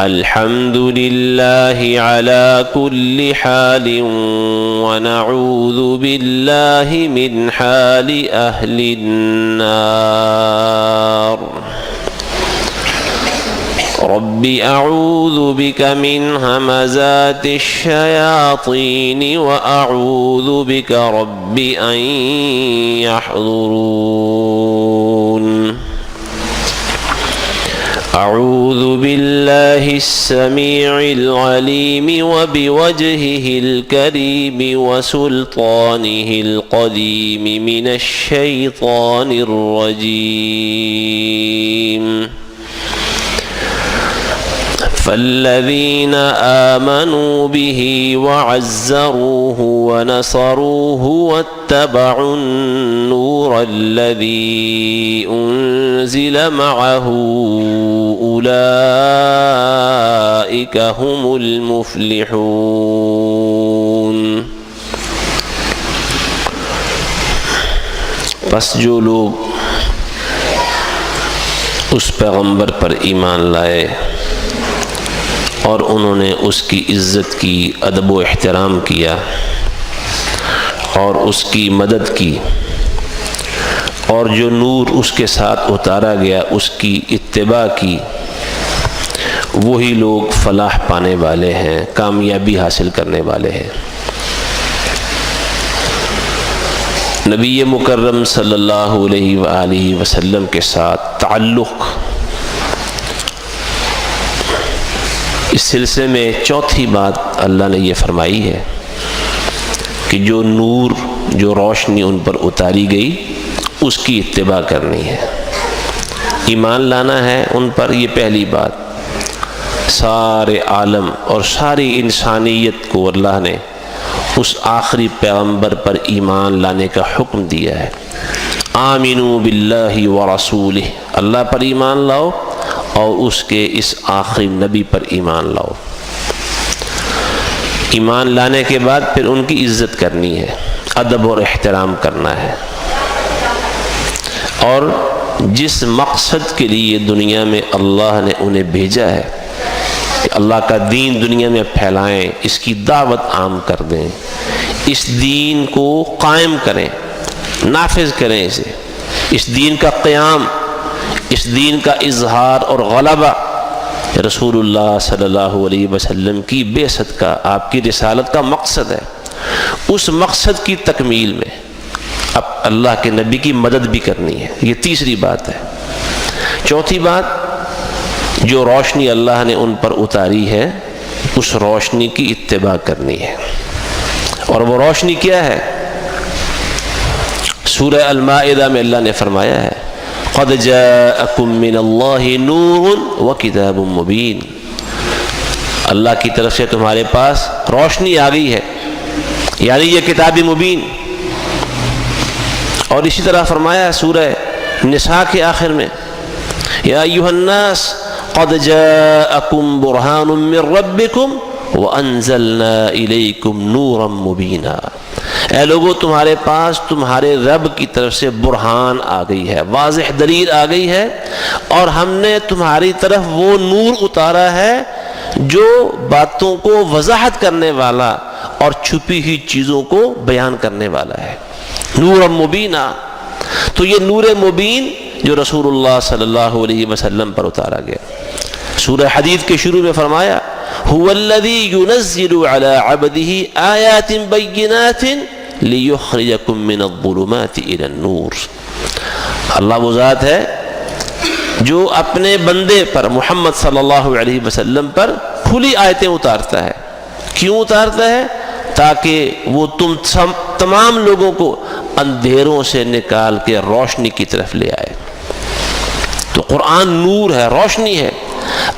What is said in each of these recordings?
الحمد لله على كل حال ونعوذ بالله من حال أهل النار رب أعوذ بك من همزات الشياطين وأعوذ بك رب أن يحضرون أعوذ بالله السميع العليم وبوجهه الكريم وسلطانه القديم من الشيطان الرجيم فالذين آمنوا به وعزروه ونصروه واتبعوا النور الذي أنزل معه أولئك هم المفلحون۔ پس جو لوگ اس پیغمبر پر ایمان لائے اور انہوں نے اس کی عزت کی، ادب و احترام کیا اور اس کی مدد کی، اور جو نور اس کے ساتھ اتارا گیا اس کی اتباع کی، وہی لوگ فلاح پانے والے ہیں، کامیابی حاصل کرنے والے ہیں۔ نبی مکرم صلی اللہ علیہ وآلہ وسلم کے ساتھ تعلق، اس سلسلے میں چوتھی بات اللہ نے یہ فرمائی ہے کہ جو نور، جو روشنی ان پر اتاری گئی اس کی اتباع کرنی ہے، ایمان لانا ہے ان پر۔ یہ پہلی بات، سارے عالم اور ساری انسانیت کو اللہ نے اس آخری پیغمبر پر ایمان لانے کا حکم دیا ہے۔ آمنوا باللہ ورسولہ، اللہ پر ایمان لاؤ اور اس کے اس آخری نبی پر ایمان لاؤ۔ ایمان لانے کے بعد پھر ان کی عزت کرنی ہے، ادب اور احترام کرنا ہے، اور جس مقصد کے لیے دنیا میں اللہ نے انہیں بھیجا ہے کہ اللہ کا دین دنیا میں پھیلائیں، اس کی دعوت عام کر دیں، اس دین کو قائم کریں، نافذ کریں اسے، اس دین کا قیام، اس دین کا اظہار اور غلبہ رسول اللہ صلی اللہ علیہ وسلم کی بعثت کا، آپ کی رسالت کا مقصد ہے۔ اس مقصد کی تکمیل میں اب اللہ کے نبی کی مدد بھی کرنی ہے، یہ تیسری بات ہے۔ چوتھی بات، جو روشنی اللہ نے ان پر اتاری ہے اس روشنی کی اتباع کرنی ہے، اور وہ روشنی کیا ہے؟ سورہ المائدہ میں اللہ نے فرمایا ہے قد جاءکم من اللہ نور وکتاب مبین، اللہ کی طرف سے تمہارے پاس روشنی آ گئی ہے، یعنی یہ کتاب مبین۔ اور اسی طرح فرمایا سورہ نساء کے آخر میں یا ایھا الناس قد جاءکم برہان من ربکم وانزلنا الیکم نورا مبینا، اے لوگو تمہارے پاس تمہارے رب کی طرف سے برہان آ گئی ہے، واضح دلیل آ گئی ہے، اور ہم نے تمہاری طرف وہ نور اتارا ہے جو باتوں کو وضاحت کرنے والا اور چھپی ہوئی چیزوں کو بیان کرنے والا ہے، نور مبینہ۔ تو یہ نور مبین جو رسول اللہ صلی اللہ علیہ وسلم پر اتارا گیا، سورہ حدید کے شروع میں فرمایا هو الذي ينزل على عبده آيات بينات ليخرجكم من الظلمات إلى النور، اللہ وہ ذات ہے جو اپنے بندے پر محمد صلی اللہ علیہ وسلم پر کھلی آیتیں اتارتا ہے۔ کیوں اتارتا ہے؟ تاکہ وہ تم تمام لوگوں کو اندھیروں سے نکال کے روشنی کی طرف لے آئے۔ تو قرآن نور ہے، روشنی ہے،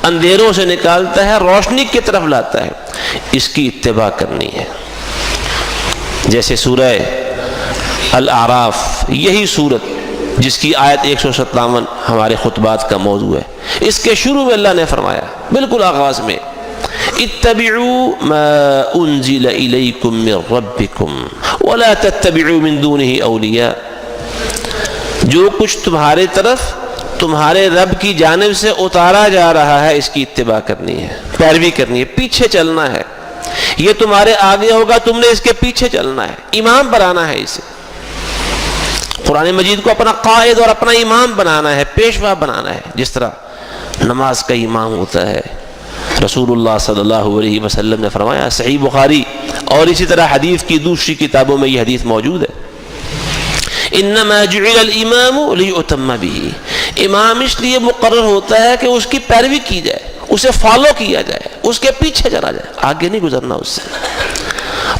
اندھیروں سے نکالتا ہے، روشنی کی طرف لاتا ہے، اس کی اتباع کرنی ہے۔ جیسے سورہ الاعراف، یہی سورت جس کی آیت 157 ہمارے خطبات کا موضوع ہے، اس کے شروع میں اللہ نے فرمایا بالکل آغاز میں اتبعوا ما انزل الیکم من ربکم ولا تتبعوا من دونه اولیاء، جو کچھ تمہارے طرف تمہارے رب کی جانب سے اتارا جا رہا ہے، اس کی اتباع کرنی ہے، پیروی کرنی ہے، پیچھے چلنا ہے۔ یہ تمہارے آگے ہوگا، تم نے اس کے پیچھے چلنا ہے، امام بنانا ہے اسے۔ قرآن مجید کو اپنا قائد اور اپنا امام بنانا ہے، پیشوا بنانا ہے، جس طرح نماز کا امام ہوتا ہے۔ رسول اللہ صلی اللہ علیہ وسلم نے فرمایا، صحیح بخاری اور اسی طرح حدیث کی دوسری کتابوں میں یہ حدیث موجود ہے، انما جعل الامام لیؤتم به، امام اس لیے مقرر ہوتا ہے کہ اس کی پیروی کی جائے، اسے فالو کیا جائے، اس کے پیچھے چلا جائے، آگے نہیں گزرنا اس سے۔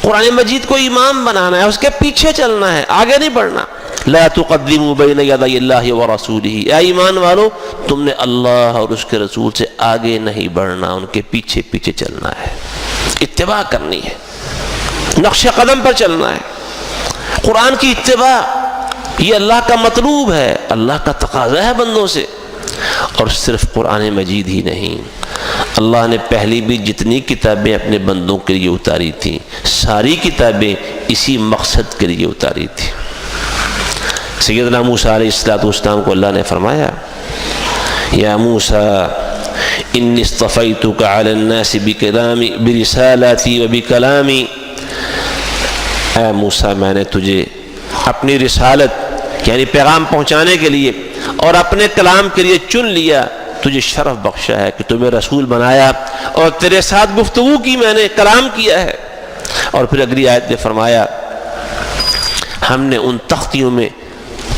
قرآن مجید کو امام بنانا ہے، اس کے پیچھے چلنا ہے، آگے نہیں بڑھنا۔ لا تقدموا بین یدی اللہ ورسولہ، اے ایمان والو تم نے اللہ اور اس کے رسول سے آگے نہیں بڑھنا، ان کے پیچھے پیچھے چلنا ہے، اتباع کرنی ہے، نقش قدم پر چلنا ہے۔ قرآن کی اتباع یہ اللہ کا مطلوب ہے، اللہ کا تقاضا ہے بندوں سے۔ اور صرف قرآن مجید ہی نہیں، اللہ نے پہلی بھی جتنی کتابیں اپنے بندوں کے لیے اتاری تھیں، ساری کتابیں اسی مقصد کے لیے اتاری تھیں۔ سیدنا موسیٰ علیہ السلام کو اللہ نے فرمایا، یا موسیٰ انی اصطفیتک علی الناس بکلامی برسالاتی و بکلامی، اے موسیٰ میں نے تجھے اپنی رسالت یعنی پیغام پہنچانے کے لیے اور اپنے کلام کے لیے چن لیا، تجھے شرف بخشا ہے کہ تمہیں رسول بنایا اور تیرے ساتھ گفتگو کی، میں نے کلام کیا ہے۔ اور پھر اگلی آیت نے فرمایا، ہم نے ان تختیوں میں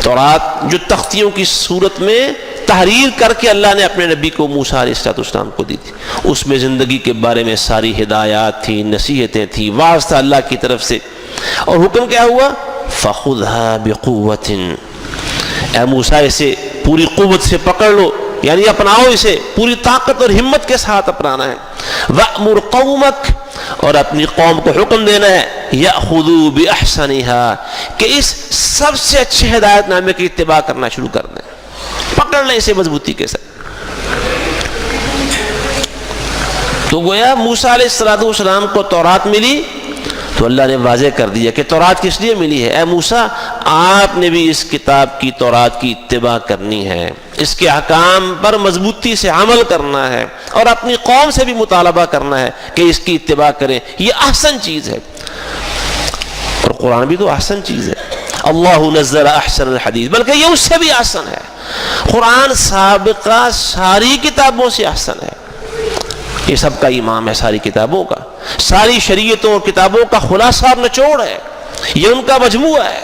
تورات جو تختیوں کی صورت میں تحریر کر کے اللہ نے اپنے نبی کو موسیٰ علیہ السلام کو دی تھی، اس میں زندگی کے بارے میں ساری ہدایات تھیں، نصیحتیں تھیں، واعظ تھا اللہ کی طرف سے۔ اور حکم کیا ہوا؟ فَخُذْهَا بِقُوَّةٍ، اے موسیٰ اسے پوری قوت سے پکڑ لو، یعنی اپناؤ اسے، پوری طاقت اور ہمت کے ساتھ اپنانا ہے۔ وَأْمُرْ قَوْمَكَ، اور اپنی قوم کو حکم دینا ہے، يَأْخُذُوا بِأَحْسَنِهَا، کہ اس سب سے اچھے ہدایت نامے کی اتباع کرنا شروع کر دیں، پکڑ لیں اسے مضبوطی کے ساتھ۔ تو گویا موسیٰ علیہ السلام کو تورات ملی تو اللہ نے واضح کر دیا کہ تورات کس لیے ملی ہے۔ اے موسیٰ آپ نے بھی اس کتاب کی تورات کی اتباع کرنی ہے، اس کے احکام پر مضبوطی سے عمل کرنا ہے اور اپنی قوم سے بھی مطالبہ کرنا ہے کہ اس کی اتباع کریں، یہ احسن چیز ہے۔ اور قرآن بھی تو احسن چیز ہے، اللہ نزل احسن الحدیث، بلکہ یہ اس سے بھی احسن ہے۔ قرآن سابقہ ساری کتابوں سے احسن ہے، یہ سب کا امام ہے، ساری کتابوں کا، ساری شریعتوں اور کتابوں کا خلاصہ اور نچوڑ ہے، یہ ان کا مجموعہ ہے۔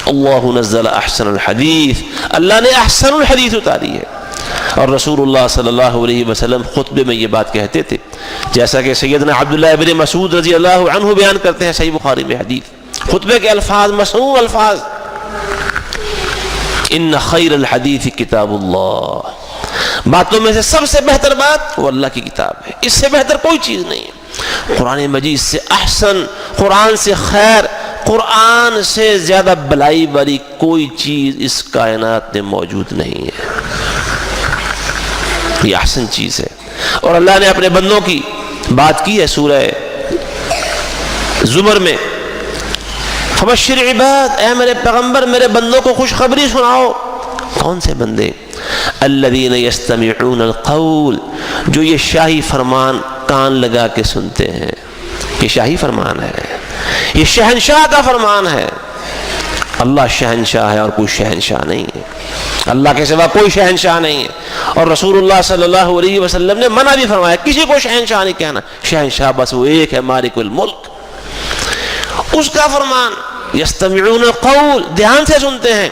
اللہ نزل احسن الحدیث، اللہ نے احسن الحدیث اتاری ہے۔ اور رسول اللہ صلی اللہ علیہ وسلم خطبے میں یہ بات کہتے تھے، جیسا کہ سیدنا عبداللہ ابن مسعود رضی اللہ عنہ بیان کرتے ہیں صحیح بخاری میں حدیث، خطبے کے الفاظ مسموع الفاظ، ان خیر الحدیث کتاب اللہ، باتوں میں سے سب سے بہتر بات وہ اللہ کی کتاب ہے، اس سے بہتر کوئی چیز نہیں ہے۔ قرآن مجید سے احسن، قرآن سے خیر، قرآن سے زیادہ بلائی والی کوئی چیز اس کائنات میں موجود نہیں ہے، یہ احسن چیز ہے۔ اور اللہ نے اپنے بندوں کی بات کی ہے سورہ زمر میں، فبشر عباد، اے میرے پیغمبر میرے بندوں کو خوشخبری سناؤ۔ کون سے بندے؟ الذین یستمعون القول، جو یہ شاہی فرمان کان لگا کے سنتے ہیں، یہ شاہی فرمان ہے، یہ شہنشاہ کا فرمان ہے۔ اللہ شہنشاہ ہے اور کوئی شہنشاہ نہیں ہے، اللہ کے سوا کوئی شہنشاہ نہیں ہے۔ اور رسول اللہ صلی اللہ علیہ وسلم نے منع بھی فرمایا، کسی کو شہنشاہ نہیں کہنا، شہنشاہ بس وہ ایک ہے، مالک الملک، اس کا فرمان۔ یستمعون القول، دھیان سے سنتے ہیں،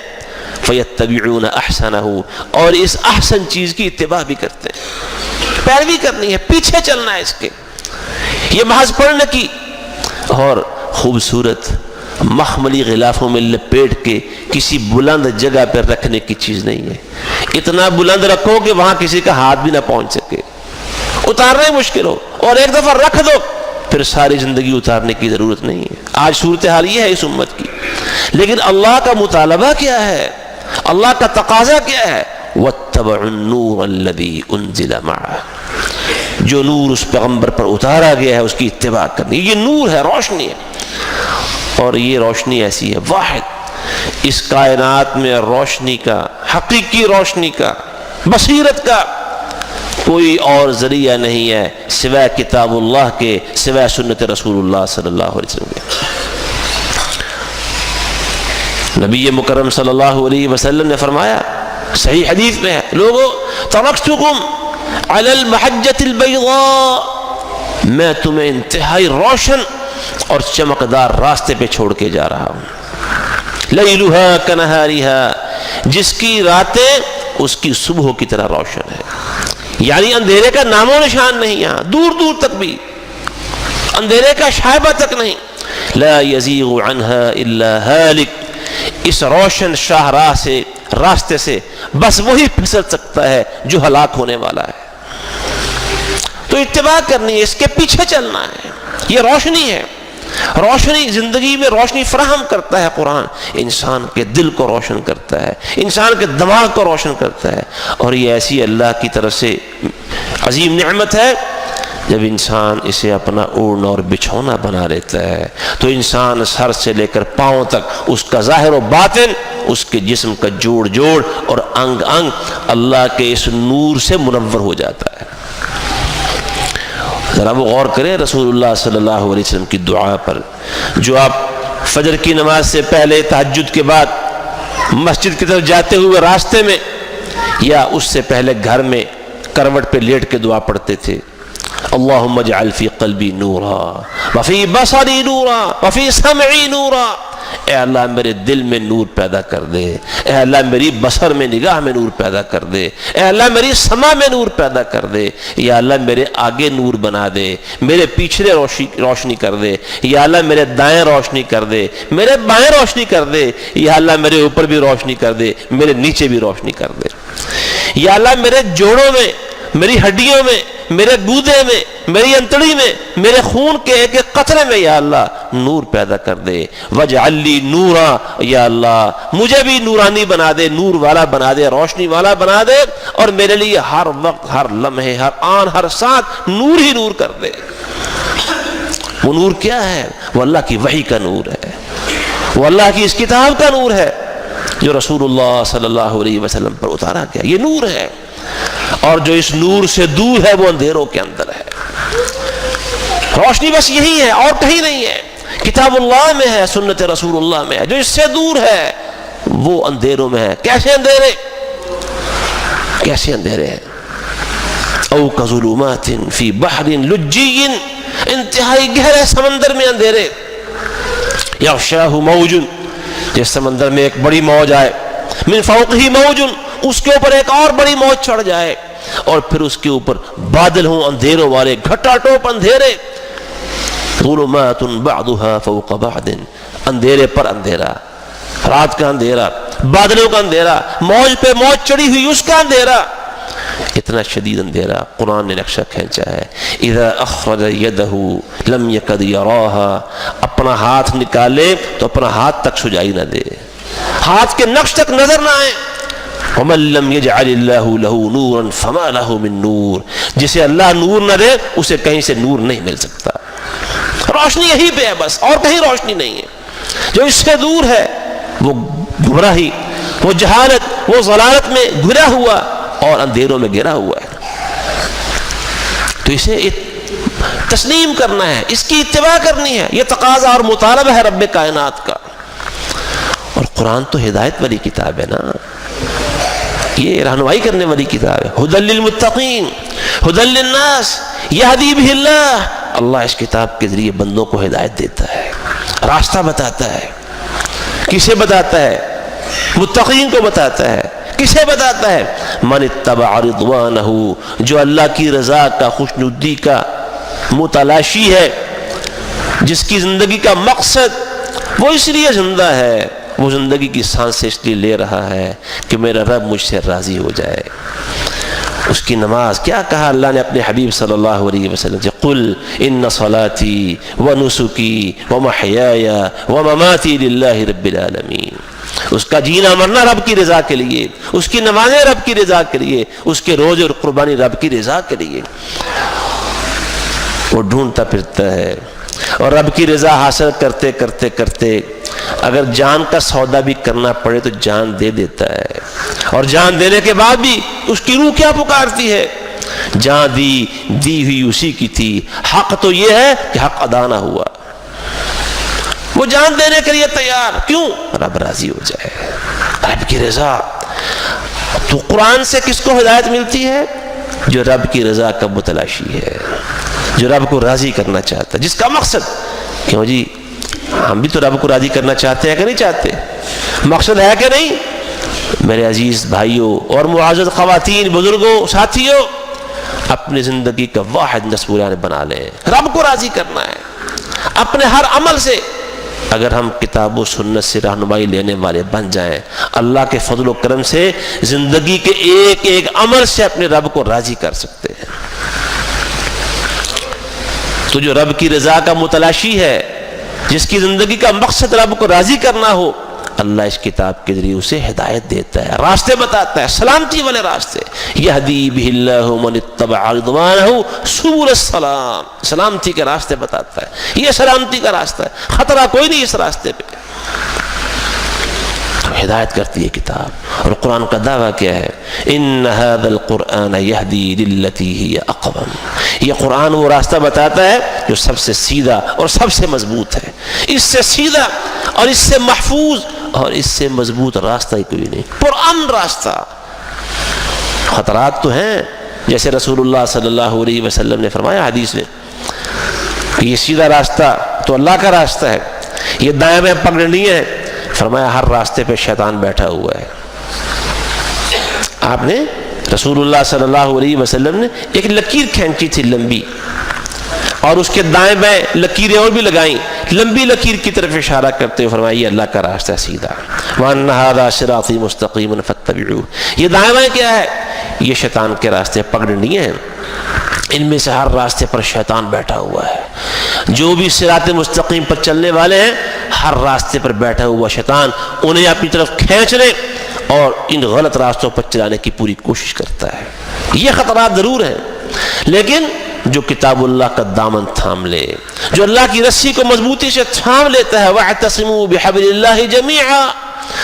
فیتبعون احسنہ، اور اس احسن چیز کی اتباع بھی کرتے ہیں، پیروی کرنی ہے، پیچھے چلنا ہے اس کے۔ یہ محض پڑھنے کی اور خوبصورت مخملی غلافوں میں لپیٹ کے کسی بلند جگہ پر رکھنے کی چیز نہیں ہے۔ اتنا بلند رکھو کہ وہاں کسی کا ہاتھ بھی نہ پہنچ سکے، اتارنا مشکل ہو، اور ایک دفعہ رکھ دو پھر ساری زندگی اتارنے کی ضرورت نہیں ہے۔ آج صورتحال یہ ہے اس امت کی، لیکن اللہ کا مطالبہ کیا ہے، اللہ کا تقاضا کیا ہے؟ وَاتَّبَعُوا النُّورَ الَّذِي أُنزِلَ مَعَهُ، جو نور اس پیغمبر پر اتارا گیا ہے اس کی اتباع کرنی۔ یہ نور ہے، روشنی ہے، اور یہ روشنی ایسی ہے واحد، اس کائنات میں روشنی کا، حقیقی روشنی کا، بصیرت کا کوئی اور ذریعہ نہیں ہے سوائے کتاب اللہ کے، سوائے سنت رسول اللہ صلی اللہ علیہ وسلم کے۔ نبی مکرم صلی اللہ علیہ وسلم نے فرمایا، صحیح حدیث میں ہے، لوگو ترکتکم علی المحجۃ البیضاء، میں تمہیں انتہائی روشن اور چمکدار راستے پہ چھوڑ کے جا رہا ہوں، لیلھا کنہارھا، جس کی راتیں اس کی صبح کی طرح روشن ہے، یعنی اندھیرے کا نام و نشان نہیں، یہاں دور دور تک بھی اندھیرے کا شائبہ تک نہیں۔ لا یزیغ عنہا الا ہالک، اس روشن شاہراہ سے، راستے سے بس وہی پھسل سکتا ہے جو ہلاک ہونے والا ہے۔ تو اتباع کرنی ہے، اس کے پیچھے چلنا ہے، یہ روشنی ہے۔ روشنی زندگی میں روشنی فراہم کرتا ہے قرآن، انسان کے دل کو روشن کرتا ہے، انسان کے دماغ کو روشن کرتا ہے، اور یہ ایسی اللہ کی طرف سے عظیم نعمت ہے جب انسان اسے اپنا اوڑھنا اور بچھونا بنا لیتا ہے تو انسان سر سے لے کر پاؤں تک اس کا ظاہر و باطن، اس کے جسم کا جوڑ جوڑ اور انگ انگ اللہ کے اس نور سے منور ہو جاتا ہے۔ ذرا وہ غور کریں رسول اللہ صلی اللہ علیہ وسلم کی دعا پر، جو آپ فجر کی نماز سے پہلے، تہجد کے بعد مسجد کی طرف جاتے ہوئے راستے میں یا اس سے پہلے گھر میں کروٹ پہ لیٹ کے دعا پڑھتے تھے، اللہم اجعل فی قلبی نورا وفی بصری نورا وفی سمعی نورا، اے اللہ میرے دل میں نور پیدا کر دے، اے اللہ میری بصر میں، نگاہ میں نور پیدا کر دے، اے اللہ میری سمع میں نور پیدا کر دے، یا اللہ میرے آگے نور بنا دے، میرے پیچھے روشنی کر دے، یا اللہ میرے دائیں روشنی کر دے، میرے بائیں روشنی کر دے، یا اللہ میرے اوپر بھی روشنی کر دے، میرے نیچے بھی روشنی کر دے، یا اللہ میرے جوڑوں میں، میری ہڈیوں میں، میرے گودے میں، میری انتڑی میں، میرے خون کے ایک ایک قطرے میں یا اللہ نور پیدا کر دے، وجعل لی نورا، یا اللہ مجھے بھی نورانی بنا دے، نور والا بنا دے، روشنی والا بنا دے، اور میرے لیے ہر وقت، ہر لمحے، ہر آن، ہر ساتھ نور ہی نور کر دے۔ وہ نور کیا ہے؟ وہ اللہ کی وحی کا نور ہے، وہ اللہ کی اس کتاب کا نور ہے جو رسول اللہ صلی اللہ علیہ وسلم پر اتارا گیا، یہ نور ہے، اور جو اس نور سے دور ہے وہ اندھیروں کے اندر ہے۔ روشنی بس یہی ہے اور کہیں نہیں ہے، کتاب اللہ میں ہے، سنت رسول اللہ میں ہے، جو اس سے دور ہے وہ اندھیروں میں ہے۔ کیسے اندھیرے؟ کیسے اندھیرے ہیں؟ او کظلمات فی بحر لجی، انتہائی گہرے سمندر میں اندھیرے، یغشاہ موج، جس سمندر میں ایک بڑی موج آئے، من فوقہ موج، اس کے اوپر ایک اور بڑی موج چڑھ جائے، اور پھر اس کے اوپر بادل ہوں اندھیروں والے، گھٹا ٹوپ اندھیرے، ظلمات بعضها فوق بعض، اندھیرے پر اندھیرا، رات کا اندھیرا، بادلوں کا اندھیرا، موج پہ موج چڑھی ہوئی اس کا اندھیرا، اتنا شدید اندھیرا۔ قرآن نے نقشہ کھینچا ہے، اذا اخرج یدہ لم یکد یراہا، اپنا ہاتھ نکالے تو اپنا ہاتھ تک سجائی نہ دے، ہاتھ کے نقش تک نظر نہ آئے۔ ومن لم یجعل اللہ لہ نورا فما لہ من نور، جسے اللہ نور نہ دے اسے کہیں سے نور نہیں مل سکتا۔ روشنی یہی پہ ہے بس، اور کہیں روشنی نہیں ہے۔ جو اس سے دور ہے وہ گمراہی، وہ جہالت، وہ ضلالت میں گھرا ہوا اور اندھیروں میں گرا ہوا ہے۔ تو اسے تسلیم کرنا ہے، اس کی اتباع کرنی ہے، یہ تقاضا اور مطالبہ ہے رب کائنات کا۔ اور قرآن تو ہدایت والی کتاب ہے نا، یہ رہنمائی کرنے والی کتاب ہے، ھدی للمتقین، ھدی للناس، یہدی بہ اللہ، اللہ اس کتاب کے ذریعے بندوں کو ہدایت دیتا ہے، راستہ بتاتا ہے۔ کسے بتاتا ہے؟ متقین کو بتاتا ہے۔ کسے بتاتا ہے؟ من اتبع رضوانہ، جو اللہ کی رضا کا، خوشنودی کا متلاشی ہے، جس کی زندگی کا مقصد وہ اس لیے زندہ ہے، وہ زندگی کی سانس اس لیے لے رہا ہے کہ میرا رب مجھ سے راضی ہو جائے۔ اس کی نماز کیا کہا اللہ نے اپنے حبیب صلی اللہ علیہ وسلم سے؟ قل ان صلاتی ونسکی ومحیای ومماتی للہ رب العالمین۔ اس کا جینا مرنا رب کی رضا کے لیے، اس کی نمازیں رب کی رضا کے لیے، اس کے روزے اور قربانی رب کی رضا کے لیے۔ وہ ڈھونڈتا پھرتا ہے اور رب کی رضا حاصل کرتے کرتے کرتے اگر جان کا سودا بھی کرنا پڑے تو جان دے دیتا ہے، اور جان دینے کے بعد بھی اس کی روح کیا پکارتی ہے؟ جان دی ہوئی اسی کی تھی، حق تو یہ ہے کہ حق ادا نہ ہوا، وہ جان دینے کے لیے تیار، کیوں؟ رب راضی ہو جائے، رب کی رضا۔ تو قرآن سے کس کو ہدایت ملتی ہے؟ جو رب کی رضا کا متلاشی ہے، جو رب کو راضی کرنا چاہتا ہے، جس کا مقصد، کیوں جی ہم بھی تو رب کو راضی کرنا چاہتے ہیں کہ نہیں چاہتے؟ مقصد ہے کہ نہیں؟ میرے عزیز بھائیوں اور معزز خواتین، بزرگوں، ساتھیوں، اپنی زندگی کا واحد دستور بنا لیں، رب کو راضی کرنا ہے اپنے ہر عمل سے۔ اگر ہم کتاب و سنت سے رہنمائی لینے والے بن جائیں، اللہ کے فضل و کرم سے زندگی کے ایک ایک عمل سے اپنے رب کو راضی کر سکتے ہیں۔ تو جو رب کی رضا کا متلاشی ہے، جس کی زندگی کا مقصد رب کو راضی کرنا ہو، اللہ اس کتاب کے ذریعے اسے ہدایت دیتا ہے، راستے بتاتا ہے، سلامتی والے راستے۔ یہدی بہ اللہ من اتبع رضوانہ سبل السلام، سلامتی کے راستے بتاتا ہے، یہ سلامتی کا راستہ ہے، خطرہ کوئی نہیں اس راستے پہ۔ تو ہدایت کرتی ہے کتاب، اور قرآن کا دعویٰ کیا ہے؟ ان ھذا القرآن یہدی للتی ہی اقوم، یہ قرآن وہ راستہ بتاتا ہے جو سب سے سیدھا اور سب سے مضبوط ہے۔ اس سے سیدھا اور اس سے محفوظ اور اس سے مضبوط راستہ ہی کوئی نہیں، پرامن راستہ۔ خطرات تو ہیں، جیسے رسول اللہ صلی اللہ علیہ وسلم نے فرمایا حدیث میں کہ یہ سیدھا راستہ تو اللہ کا راستہ ہے، یہ دائیں بائیں پگڈنڈیاں ہیں، فرمایا ہر راستے پہ شیطان بیٹھا ہوا ہے۔ آپ نے رسول اللہ صلی اللہ علیہ وسلم نے ایک لکیر کھینچی تھی لمبی، اور اس کے دائیں بائیں لکیریں اور بھی لگائیں، لمبی لکیر کی طرف اشارہ کرتے ہوئے فرمایا یہ اللہ کا راستہ سیدھا، وَأَنَّ هَذَا صِرَاطِي مُسْتَقِيمًا فَاتَّبِعُوهُ۔ یہ دائیں بائیں کیا ہے؟ یہ شیطان کے راستے پگڈنڈیاں ہیں، ان میں سے ہر راستے پر شیطان بیٹھا ہوا ہے۔ جو بھی صراط مستقیم پر چلنے والے ہیں، ہر راستے پر بیٹھا ہوا شیطان انہیں اپنی طرف کھینچنے اور ان غلط راستوں پر چلانے کی پوری کوشش کرتا ہے۔ یہ خطرات ضرور ہیں، لیکن جو کتاب اللہ کا دامن تھام لے، جو اللہ کی رسی کو مضبوطی سے تھام لیتا ہے، وَاعْتَصِمُوا بِحَبْلِ اللَّهِ جَمِيعًا،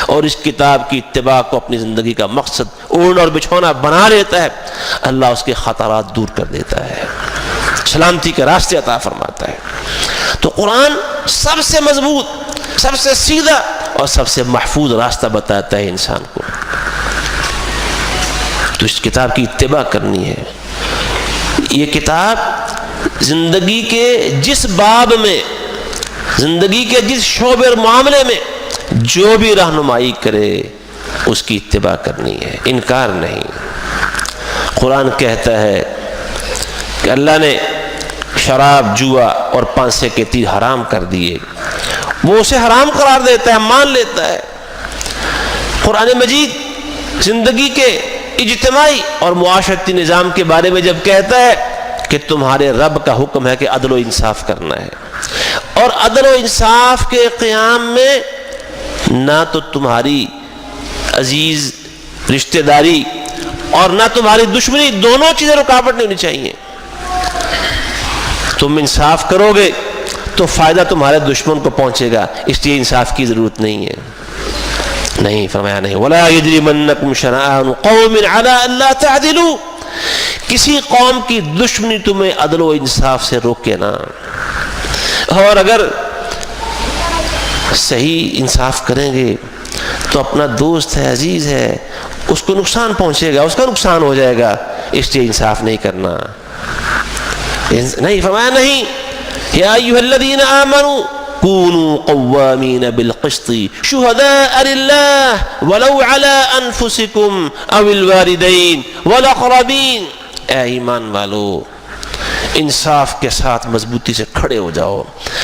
اور اس کتاب کی اتباع کو اپنی زندگی کا مقصد اوڑھنا اور بچھونا بنا لیتا ہے، اللہ اس کے خطرات دور کر دیتا ہے، سلامتی کے راستے عطا فرماتا ہے۔ تو قرآن سب سے مضبوط، سب سے سیدھا اور سب سے محفوظ راستہ بتاتا ہے انسان کو۔ تو اس کتاب کی اتباع کرنی ہے۔ یہ کتاب زندگی کے جس باب میں، زندگی کے جس شعبے اور معاملے میں جو بھی رہنمائی کرے اس کی اتباع کرنی ہے، انکار نہیں۔ قرآن کہتا ہے کہ اللہ نے شراب، جوا اور پانسے کے تیر حرام کر دیے، وہ اسے حرام قرار دیتا ہے، مان لیتا ہے۔ قرآن مجید زندگی کے اجتماعی اور معاشرتی نظام کے بارے میں جب کہتا ہے کہ تمہارے رب کا حکم ہے کہ عدل و انصاف کرنا ہے، اور عدل و انصاف کے قیام میں نہ تو تمہاری عزیز رشتہ داری اور نہ تمہاری دشمنی، دونوں چیزیں رکاوٹ نہیں ہونی چاہیے۔ تم انصاف کرو گے تو فائدہ تمہارے دشمن کو پہنچے گا، اس لیے انصاف کی ضرورت نہیں ہے۔ نہیں، فرمایا نہیں، وَلَا يَجْرِمَنَّكُمْ شَنَآنُ قَوْمٍ عَلَىٰ أَلَّا تَعْدِلُوا، کسی قوم کی دشمنی تمہیں عدل و انصاف سے روکے نہ۔ اور اگر صحیح انصاف کریں گے تو اپنا دوست ہے، عزیز ہے، اس کو نقصان پہنچے گا، اس کا نقصان ہو جائے گا، اس لیے انصاف نہیں کرنا۔ نہیں، فرمایا نہیں، یا ایھا الذین آمنوا کونوا قوامین بالقسط شہداء للہ ولو علی انفسکم او الوالدین والاقربین، اے ایمان والو انصاف کے ساتھ مضبوطی سے کھڑے ہو جاؤ،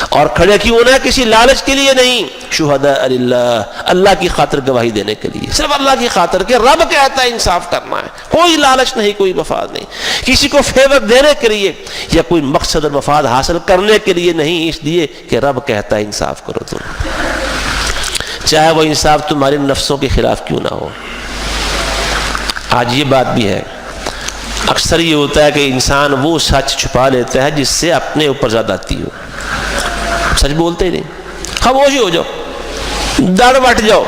اور کھڑے کیوں ہونا ہے؟ کسی لالچ کے لیے نہیں، شہداء للہ، اللہ کی خاطر گواہی دینے کے لیے، صرف اللہ کی خاطر کہ رب کہتا ہے انصاف کرنا ہے، کوئی لالچ نہیں، کوئی مفاد نہیں، کسی کو فیور دینے کے لیے یا کوئی مقصد اور مفاد حاصل کرنے کے لیے نہیں، اس لیے کہ رب کہتا ہے انصاف کرو تم، چاہے وہ انصاف تمہارے نفسوں کے خلاف کیوں نہ ہو۔ آج یہ بات بھی ہے، اکثر یہ ہوتا ہے کہ انسان وہ سچ چھپا لیتا ہے جس سے اپنے اوپر زیادہ آتی ہو، سچ بولتے ہی نہیں، خاموش ہی ہو جاؤ، دڑ بٹ جاؤ،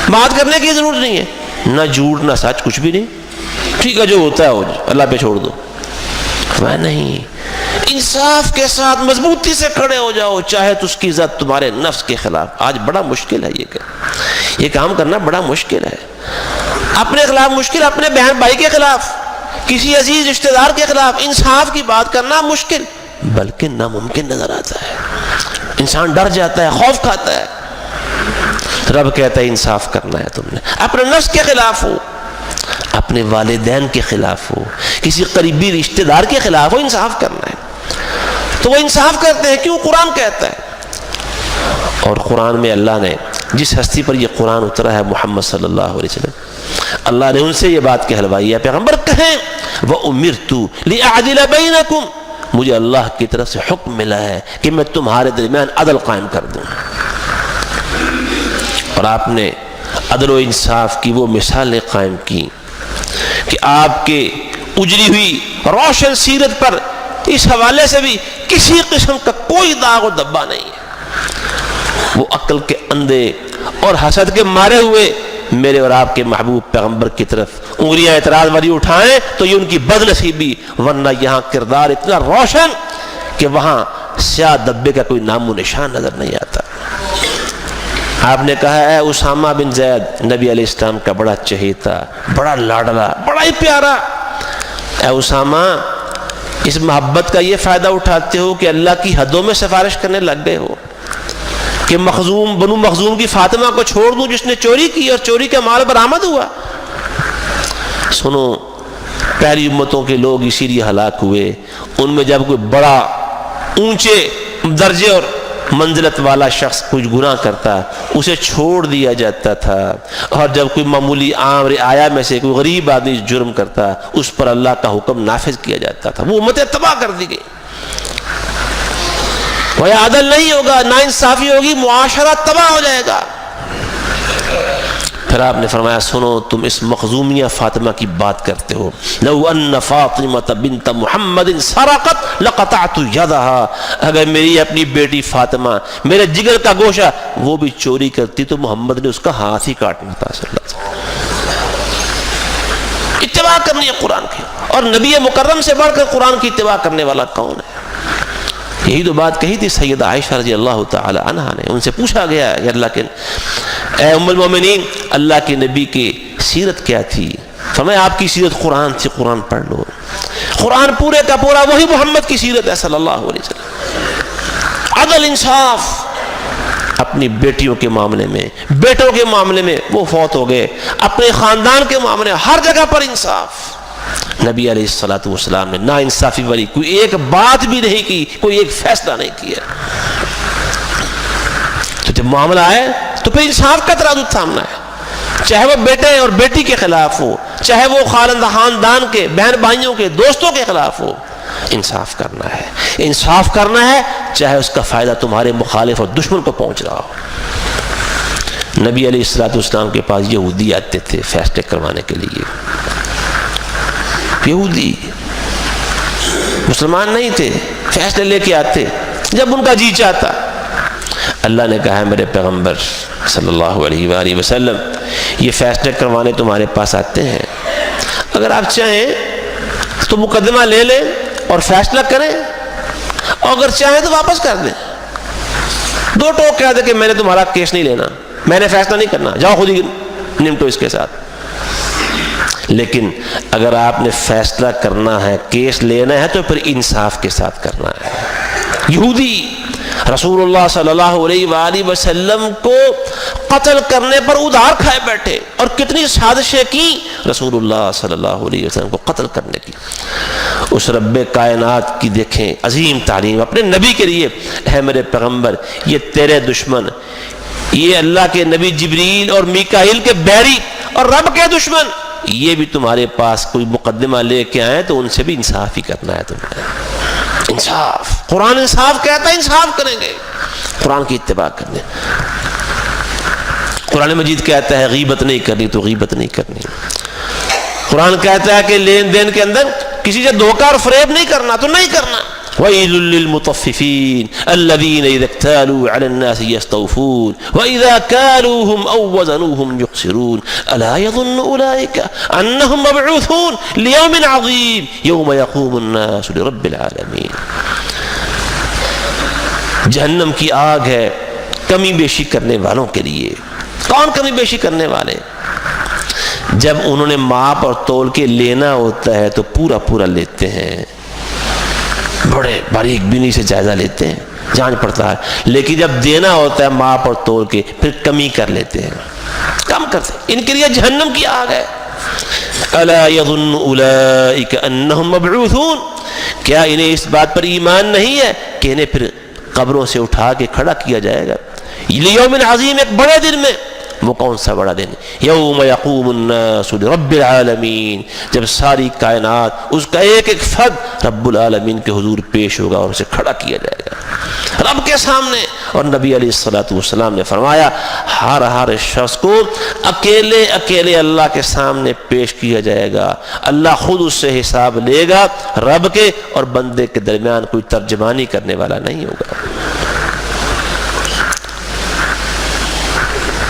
بات کرنے کی ضرورت نہیں ہے، نہ جھوٹ نہ سچ، کچھ بھی نہیں، ٹھیک ہے جو ہوتا ہے ہو جائے، اللہ پہ چھوڑ دو۔ میں نہیں، انصاف کے ساتھ مضبوطی سے کھڑے ہو جاؤ، چاہے تو اس کی عزت تمہارے نفس کے خلاف۔ آج بڑا مشکل ہے یہ کام کرنا، بڑا مشکل ہے۔ اپنے خلاف مشکل، اپنے بہن بھائی کے خلاف، کسی عزیز رشتہ دار کے خلاف انصاف کی بات کرنا مشکل بلکہ ناممکن نظر آتا ہے۔ انسان ڈر جاتا ہے، خوف کھاتا ہے۔ رب کہتا ہے انصاف کرنا ہے، تم نے اپنے نفس کے خلاف ہو، اپنے والدین کے خلاف ہو، کسی قریبی رشتہ دار کے خلاف ہو، انصاف کرنا ہے۔ تو وہ انصاف کرتے ہیں، کیوں؟ قرآن کہتا ہے۔ اور قرآن میں اللہ نے جس ہستی پر یہ قرآن اترا ہے، محمد صلی اللہ علیہ وسلم، اللہ نے ان سے یہ بات کہلوائی ہے، پیغمبر کہیں وَأُمِرْتُ لِأَعْدِلَ بَيْنَكُمْ، مجھے اللہ کی طرف سے حکم ملا ہے کہ میں تمہارے درمیان عدل قائم کر دوں۔ اور آپ نے عدل و انصاف کی وہ مثالیں قائم کی کہ آپ کے اجری ہوئی روشن سیرت پر اس حوالے سے بھی کسی قسم کا کوئی داغ و دبا نہیں ہے۔ وہ عقل کے اندھے اور حسد کے مارے ہوئے میرے اور آپ کے محبوب پیغمبر کی طرف انگلیاں اعتراض والی اٹھائیں تو یہ ان کی بد نصیبی، ورنہ یہاں کردار اتنا روشن کہ وہاں سیاہ دبے کا کوئی نام و نشان نظر نہیں آتا۔ آپ نے کہا اے اسامہ بن زید، نبی علیہ السلام کا بڑا چہیتا، بڑا لاڈلا، بڑا ہی پیارا، اے اسامہ اس محبت کا یہ فائدہ اٹھاتے ہو کہ اللہ کی حدوں میں سفارش کرنے لگ گئے ہو کہ مخزوم، بنو مخزوم کی فاطمہ کو چھوڑ دوں جس نے چوری کی اور چوری کا مال برآمد ہوا۔ سنو، پہلی امتوں کے لوگ اسی لیے ہلاک ہوئے، ان میں جب کوئی بڑا اونچے درجے اور منزلت والا شخص کچھ گناہ کرتا اسے چھوڑ دیا جاتا تھا، اور جب کوئی معمولی عام رعایا میں سے کوئی غریب آدمی جرم کرتا اس پر اللہ کا حکم نافذ کیا جاتا تھا۔ وہ امتیں تباہ کر دی گئی۔ وہ عدل نہیں ہوگا، نا انصافی ہوگی، معاشرہ تباہ ہو جائے گا۔ پھر آپ نے فرمایا سنو، تم اس مخزومیہ فاطمہ کی بات کرتے ہو، لو ان فاطمہ بنت محمد سرقت لقطعت یدہا، اگر میری اپنی بیٹی فاطمہ میرے جگر کا گوشہ وہ بھی چوری کرتی تو محمد نے اس کا ہاتھ ہی کاٹنا تھا صلی اللہ علیہ وسلم۔ اتباع کرنی ہے قرآن کی، اور نبی مکرم سے بڑھ کر قرآن کی اتباع کرنے والا کون ہے؟ یہی تو بات کہی تھی سیدہ عائشہ رضی اللہ تعالی عنہا نے۔ ان سے پوچھا گیا کہ اللہ کے اے ام المومنین، اللہ کے نبی کی سیرت کیا تھی؟ فرمایا آپ کی سیرت قرآن سے، قرآن پڑھ لو۔ قرآن پورے کا پورا وہی محمد کی سیرت ہے صلی اللہ علیہ وسلم۔ عدل، انصاف اپنی بیٹیوں کے معاملے میں، بیٹوں کے معاملے میں، وہ فوت ہو گئے، اپنے خاندان کے معاملے میں، ہر جگہ پر انصاف۔ نبی علیہ الصلوۃ والسلام نے نا انصافی والی کوئی ایک بات بھی نہیں کی، کوئی ایک فیصلہ نہیں کیا۔ تو جب معاملہ آئے تو پھر انصاف کا ترازو تھامنا ہے، چاہے وہ بیٹے اور بیٹی کے خلاف ہو، چاہے وہ خاندان کے، بہن بھائیوں کے، دوستوں کے خلاف ہو، انصاف کرنا ہے۔ انصاف کرنا ہے چاہے اس کا فائدہ تمہارے مخالف اور دشمن کو پہنچ رہا ہو۔ نبی علیہ الصلوۃ والسلام کے پاس یہودی آتے تھے فیصلے کروانے کے لیے۔ یہودی مسلمان نہیں تھے، فیصلے لے کے آتے جب ان کا جی چاہتا۔ اللہ نے کہا ہے میرے پیغمبر صلی اللہ علیہ وآلہ وسلم، یہ فیصلے کروانے تمہارے پاس آتے ہیں، اگر آپ چاہیں تو مقدمہ لے لیں اور فیصلہ کریں، اور اگر چاہیں تو واپس کر دیں۔ دو ٹوک کہہ دیں کہ میں نے تمہارا کیس نہیں لینا، میں نے فیصلہ نہیں کرنا، جاؤ خود ہی نمٹو اس کے ساتھ۔ لیکن اگر آپ نے فیصلہ کرنا ہے، کیس لینا ہے، تو پھر انصاف کے ساتھ کرنا ہے۔ یہودی رسول اللہ صلی اللہ علیہ وآلہ وسلم کو قتل کرنے پر ادھار کھائے بیٹھے، اور کتنی سازشیں کی رسول اللہ صلی اللہ علیہ وسلم کو قتل کرنے کی۔ اس رب کائنات کی دیکھیں عظیم تعلیم اپنے نبی کے لیے، اے میرے پیغمبر، یہ تیرے دشمن، یہ اللہ کے نبی جبریل اور میکائیل کے بیری اور رب کے دشمن، یہ بھی تمہارے پاس کوئی مقدمہ لے کے آئے تو ان سے بھی انصاف ہی کرنا ہے تمہیں۔ انصاف، قرآن انصاف کہتا ہے، انصاف کریں گے، قرآن کی اتباع کرنے۔ قرآن مجید کہتا ہے غیبت نہیں کرنی تو غیبت نہیں کرنی۔ قرآن کہتا ہے کہ لین دین کے اندر کسی سے دھوکہ اور فریب نہیں کرنا تو نہیں کرنا۔ وَيْلٌ لِّلْمُطَفِّفِينَ الَّذِينَ إِذَا اكْتَالُوا عَلَى النَّاسِ يَسْتَوْفُونَ وَإِذَا كَالُوهُمْ أَوْ وَّزَنُوهُمْ يُخْسِرُونَ أَلَا يَظُنُّ أُولَٰئِكَ أَنَّهُمْ مَبْعُوثُونَ لِيَوْمٍ عَظِيمٍ يَوْمَ يَقُومُ النَّاسُ لِرَبِّ الْعَالَمِينَ۔ جہنم کی آگ ہے کمی بیشی کرنے والوں کے لیے۔ کون کمی بیشی کرنے والے؟ جب انہوں نے ماپ اور تول کے لینا ہوتا ہے تو پورا پورا لیتے ہیں، بڑے باریک بینی سے جائزہ لیتے ہیں، جانچ پڑتا ہے، لیکن جب دینا ہوتا ہے ماپ اور تول کے پھر کمی کر لیتے ہیں، کم کرتے ہیں۔ ان کے لیے جہنم کی آگ ہے۔ الا یظن اولئک انہم مبعوثون، کیا انہیں اس بات پر ایمان نہیں ہے کہ انہیں پھر قبروں سے اٹھا کے کھڑا کیا جائے گا لیوم عظیم، ایک بڑے دن میں۔ وہ کون سا بڑا دن؟ یوم یقوم الناس لرب العالمین، جب ساری کائنات اس کا ایک ایک فرد رب العالمین کے حضور پیش ہوگا اور اسے کھڑا کیا جائے گا رب کے سامنے۔ اور نبی علیہ الصلوۃ والسلام نے فرمایا ہر شخص کو اکیلے اکیلے اللہ کے سامنے پیش کیا جائے گا، اللہ خود اس سے حساب لے گا، رب کے اور بندے کے درمیان کوئی ترجمانی کرنے والا نہیں ہوگا۔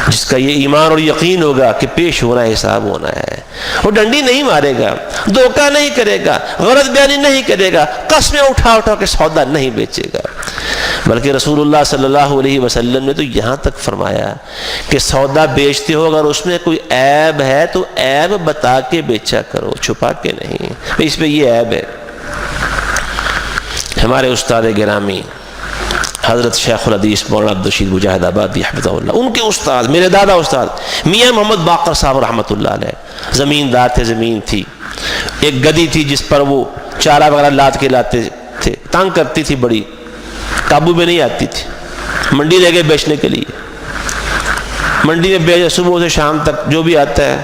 جس کا یہ ایمان اور یقین ہوگا کہ پیش ہونا ہے، حساب ہونا ہے، وہ ڈنڈی نہیں مارے گا، دھوکہ نہیں کرے گا، غلط بیانی نہیں کرے گا، قسمیں اٹھا اٹھا کے سودا نہیں بیچے گا، بلکہ رسول اللہ صلی اللہ علیہ وسلم نے تو یہاں تک فرمایا کہ سودا بیچتے ہو اگر اس میں کوئی عیب ہے تو عیب بتا کے بیچا کرو، چھپا کے نہیں، اس پہ یہ عیب ہے۔ ہمارے استاد گرامی حضرت شیخ الحدیث مولانا عبدالرشید مجاہد آبادی حفظہ اللہ، ان کے استاد، میرے دادا استاد میاں محمد باقر صاحب رحمۃ اللہ علیہ، زمیندار تھے، زمین تھی، ایک گدی تھی جس پر وہ چارہ وغیرہ لاد کے لاتے تھے، تنگ کرتی تھی، بڑی قابو میں نہیں آتی تھی، منڈی لے گئے بیچنے کے لیے، منڈی میں بیچ صبح سے شام تک جو بھی آتا ہے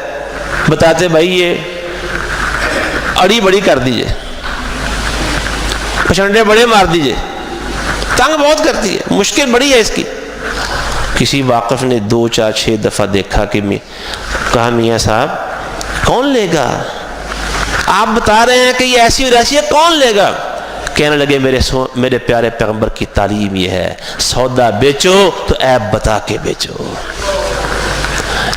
بتاتے بھائی یہ اڑی بڑی کر دیجئے، پچھنڈے بڑے مار دیجئے، تنگ بہت کرتی ہے، مشکل بڑی ہے اس کی۔ کسی واقف نے 2 4 6 دفعہ دیکھا کہ کہا میاں صاحب کون لے گا؟ آپ بتا رہے ہیں کہ یہ ایسی اور ایسی ہے، کون لے گا؟ کہنے لگے میرے پیارے پیغمبر کی تعلیم یہ ہے سودا بیچو تو عیب بتا کے بیچو۔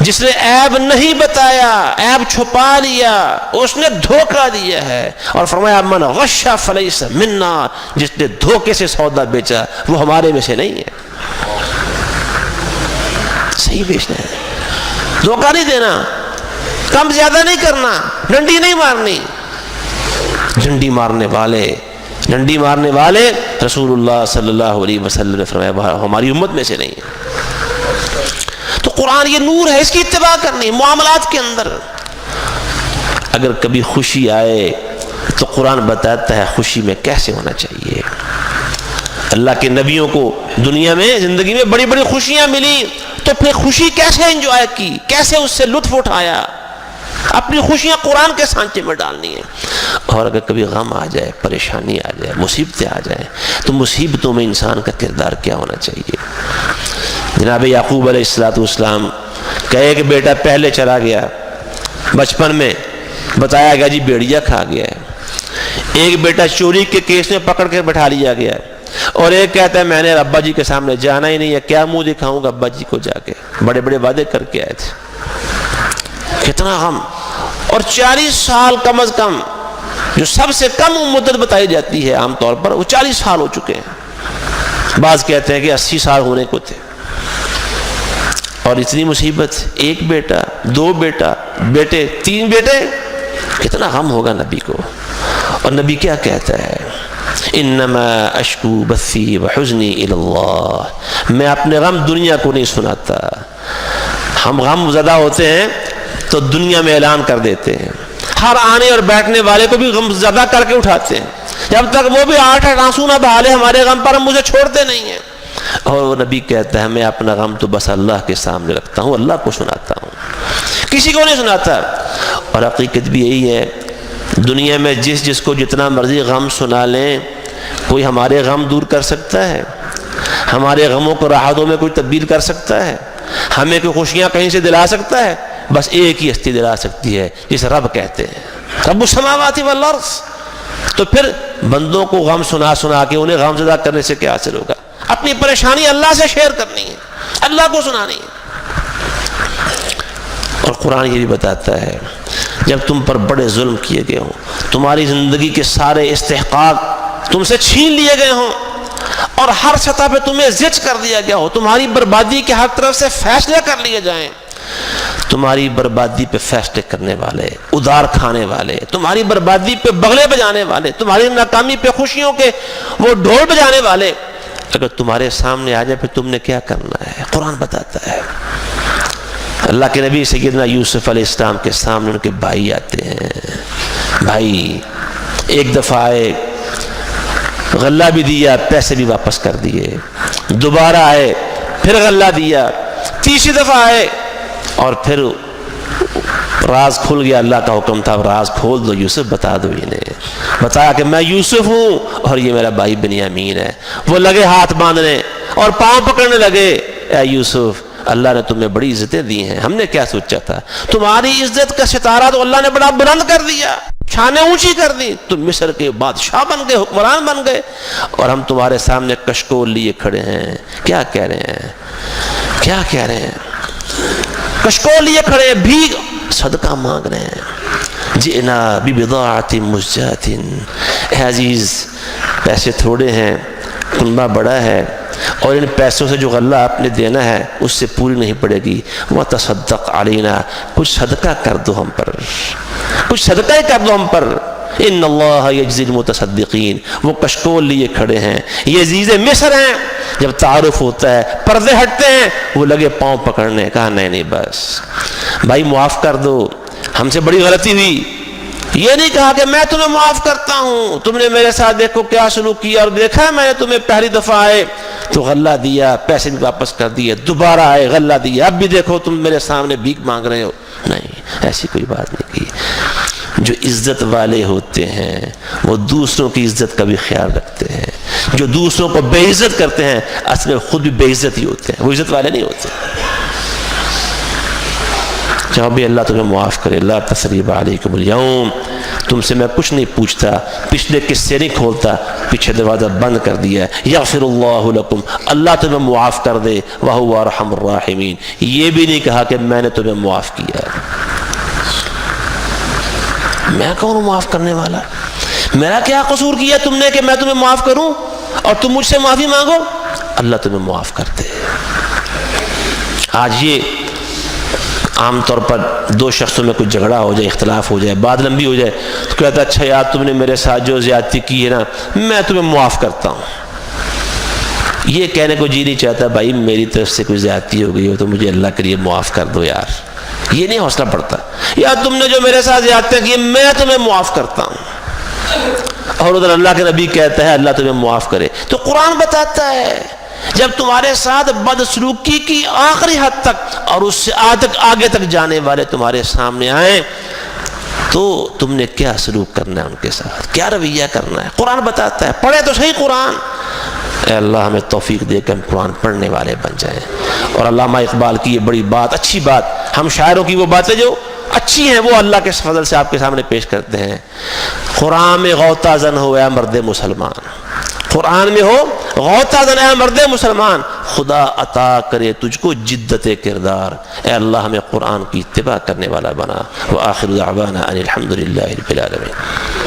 جس نے عیب نہیں بتایا، عیب چھپا لیا، اس نے دھوکہ دیا ہے، اور فرمایا من غش فلیس منا، جس نے دھوکے سے سودا بیچا وہ ہمارے میں سے نہیں ہے۔ صحیح بیچنا ہے، دھوکہ نہیں دینا، کم زیادہ نہیں کرنا، ڈنڈی نہیں مارنی۔ ڈنڈی مارنے والے رسول اللہ صلی اللہ علیہ وسلم نے فرمایا ہماری امت میں سے نہیں ہے۔ تو قرآن یہ نور ہے، اس کی اتباع کرنی معاملات کے اندر۔ اگر کبھی خوشی آئے تو قرآن بتاتا ہے خوشی میں کیسے ہونا چاہیے۔ اللہ کے نبیوں کو دنیا میں زندگی میں بڑی بڑی خوشیاں ملی تو پھر خوشی کیسے انجوائے کی، کیسے اس سے لطف اٹھایا، اپنی خوشیاں قرآن کے سانچے میں ڈالنی ہیں۔ اور اگر کبھی غم آ جائے، پریشانی آ جائے، مصیبتیں آ جائیں تو مصیبتوں میں انسان کا کردار کیا ہونا چاہیے۔ جناب یعقوب علیہ السلام کا ایک بیٹا پہلے چلا گیا، بچپن میں بتایا گیا جی بیڑیا کھا گیا ہے، ایک بیٹا چوری کے کیس میں پکڑ کے بٹھا لیا گیا ہے، اور ایک کہتا ہے میں نے ابا جی کے سامنے جانا ہی نہیں ہے، کیا منہ دکھاؤں گا ابا جی کو، جا کے بڑے بڑے وعدے کر کے آئے تھے۔ کتنا غم، اور 40 سال کم از کم، جو سب سے کم مدت بتائی جاتی ہے عام طور پر، وہ 40 سال ہو چکے ہیں، بعض کہتے ہیں کہ 80 سال ہونے کو تھے، اور اتنی مصیبت، ایک بیٹا، 2 بیٹے، 3 بیٹے، کتنا غم ہوگا نبی کو۔ اور نبی کیا کہتا ہے؟ انما اشکو بثی وحزنی الی اللہ، میں اپنے غم دنیا کو نہیں سناتا۔ ہم غم زدہ ہوتے ہیں تو دنیا میں اعلان کر دیتے ہیں، ہر آنے اور بیٹھنے والے کو بھی غم زدہ کر کے اٹھاتے ہیں، جب تک وہ بھی 8 آنسو نہ بہا لے ہمارے غم پر، ہم مجھے چھوڑتے نہیں ہیں۔ اور وہ نبی کہتا ہے میں اپنا غم تو بس اللہ کے سامنے رکھتا ہوں، اللہ کو سناتا ہوں، کسی کو نہیں سناتا۔ اور حقیقت بھی یہی ہے، دنیا میں جس کو جتنا مرضی غم سنا لیں، کوئی ہمارے غم دور کر سکتا ہے؟ ہمارے غموں کو راحتوں میں کوئی تبدیل کر سکتا ہے؟ ہمیں کوئی خوشیاں کہیں سے دلا سکتا ہے؟ بس ایک ہی ہستی دلا سکتی ہے، جسے رب کہتے ہیں، رب السماوات والارض، تو پھر بندوں کو غم سنا سنا کے انہیں غم زدہ کرنے سے کیا حاصل ہوگا؟ اپنی پریشانی اللہ سے شیئر کرنی ہے، اللہ کو سنانی ہے۔ اور قرآن یہ بھی بتاتا ہے جب تم پر بڑے ظلم کیے گئے ہوں، تمہاری زندگی کے سارے استحقاق تم سے چھین لیے گئے ہوں اور ہر سطح پہ تمہیں زچ کر دیا گیا ہو، تمہاری بربادی کے ہر طرف سے فیصلے کر لیے جائیں، تمہاری بربادی پہ فیصلے کرنے والے، ادار کھانے والے، تمہاری بربادی پہ بغلے بجانے والے، تمہاری ناکامی پہ خوشیوں کے وہ ڈھول بجانے والے اگر تمہارے سامنے آ جائے پھر تم نے کیا کرنا ہے؟ قرآن بتاتا ہے۔ اللہ کے نبی سیدنا یوسف علیہ السلام کے سامنے ان کے بھائی آتے ہیں، بھائی ایک دفعہ آئے، غلہ بھی دیا، پیسے بھی واپس کر دیے، دوبارہ آئے، پھر غلہ دیا، تیسری دفعہ آئے اور پھر راز کھل گیا، اللہ کا حکم تھا راز کھول دو، یوسف بتا دو انہیں، بتایا کہ میں یوسف ہوں اور یہ میرا بھائی بنیامین ہے۔ وہ لگے ہاتھ باندھنے اور پاؤں پکڑنے لگے، اے یوسف اللہ نے تمہیں بڑی عزتیں دی ہیں، ہم نے کیا سوچا تھا، تمہاری عزت کا ستارہ تو اللہ نے بڑا بلند کر دیا، شانیں اونچی کر دی، تم مصر کے بادشاہ بن گئے، حکمران بن گئے، اور ہم تمہارے سامنے کشکول لیے کھڑے ہیں، کیا کہہ رہے ہیں، کیا کہہ رہے ہیں، کشکول لیے کھڑے ہیں، بھیک صدقہ مانگ رہے ہیں، جئنا ببضاعۃ مزجاۃ، اے عزیز پیسے تھوڑے ہیں، کنبہ بڑا ہے، اور ان پیسوں سے جو غلہ آپ نے دینا ہے اس سے پوری نہیں پڑے گی، وتصدق علینا، کچھ صدقہ کر دو ہم پر، کچھ صدقہ ہی کر دو ہم پر، ان اللہ یجزی المتصدقین۔ وہ کشکول لیے کھڑے ہیں، یہ عزیز مصر ہیں، جب تعارف ہوتا ہے پردے ہٹتے ہیں، وہ لگے پاؤں پکڑنے، کہا نہیں نہیں بس بھائی معاف کر دو، ہم سے بڑی غلطی ہوئی، یہ نہیں کہا کہ میں تمہیں معاف کرتا ہوں، تم نے میرے ساتھ دیکھو کیا سلوک کیا، اور دیکھا میں نے تمہیں پہلی دفعہ آئے تو غلہ دیا، پیسے بھی واپس کر دیے، دوبارہ آئے غلہ دیا، اب بھی دیکھو تم میرے سامنے بھیک مانگ رہے ہو، نہیں ایسی کوئی بات نہیں کی۔ جو عزت والے ہوتے ہیں وہ دوسروں کی عزت کا بھی خیال رکھتے ہیں، جو دوسروں کو بے عزت کرتے ہیں اصل میں خود بھی بے عزت ہی ہوتے ہیں، وہ عزت والے نہیں ہوتے۔ چاہو بھی اللہ تمہیں معاف کرے، لا تثریب علیکم اليوم، تم سے میں کچھ نہیں پوچھتا، پچھلے قصے نہیں کھولتا، پیچھے دروازہ بند کر دیا ہے، یغفر اللہ لکم، اللہ تمہیں معاف کر دے، وہو ارحم الراحمین، یہ بھی نہیں کہا کہ میں نے تمہیں معاف کیا، میں کون معاف کرنے والا، میرا کیا قصور کیا تم نے کہ میں تمہیں معاف کروں اور تم مجھ سے معافی مانگو، اللہ تمہیں معاف کر دے۔ آج یہ عام طور پر دو شخصوں میں کوئی جھگڑا ہو جائے، اختلاف ہو جائے، بات لمبی ہو جائے تو کہتا ہے اچھا یار تم نے میرے ساتھ جو زیادتی کی ہے نا میں تمہیں معاف کرتا ہوں۔ یہ کہنے کو جی نہیں چاہتا بھائی میری طرف سے کوئی زیادتی ہو گئی ہو تو مجھے اللہ کے لیے معاف کر دو یار، یہ نہیں حوصلہ پڑتا، یار تم نے جو میرے ساتھ زیادتی کی میں تمہیں معاف کرتا ہوں، اور ادھر اللہ کے نبی کہتا ہے اللہ تمہیں معاف کرے۔ تو قرآن بتاتا ہے جب تمہارے ساتھ بدسلوکی کی آخری حد تک اور اس سے آگے تک جانے والے تمہارے سامنے آئیں تو تم نے کیا سلوک کرنا ہے ان کے ساتھ، کیا رویہ کرنا ہے، قرآن بتاتا ہے۔ پڑھے تو صحیح قرآن، اے اللہ ہمیں توفیق دے کہ ہم قرآن پڑھنے والے بن جائیں۔ اور علامہ اقبال کی یہ بڑی بات، اچھی بات، ہم شاعروں کی وہ باتیں جو اچھی ہیں وہ اللہ کے فضل سے آپ کے سامنے پیش کرتے ہیں۔ قرآن میں غوطہ زن ہو اے مرد مسلمان، قرآن میں ہو غوطہ زن اے مرد مسلمان، خدا عطا کرے تجھ کو جدت کردار، اے اللہ ہمیں قرآن کی اتباع کرنے والا بنا۔ وآخر دعوانا ان الحمد للہ رب العالمین۔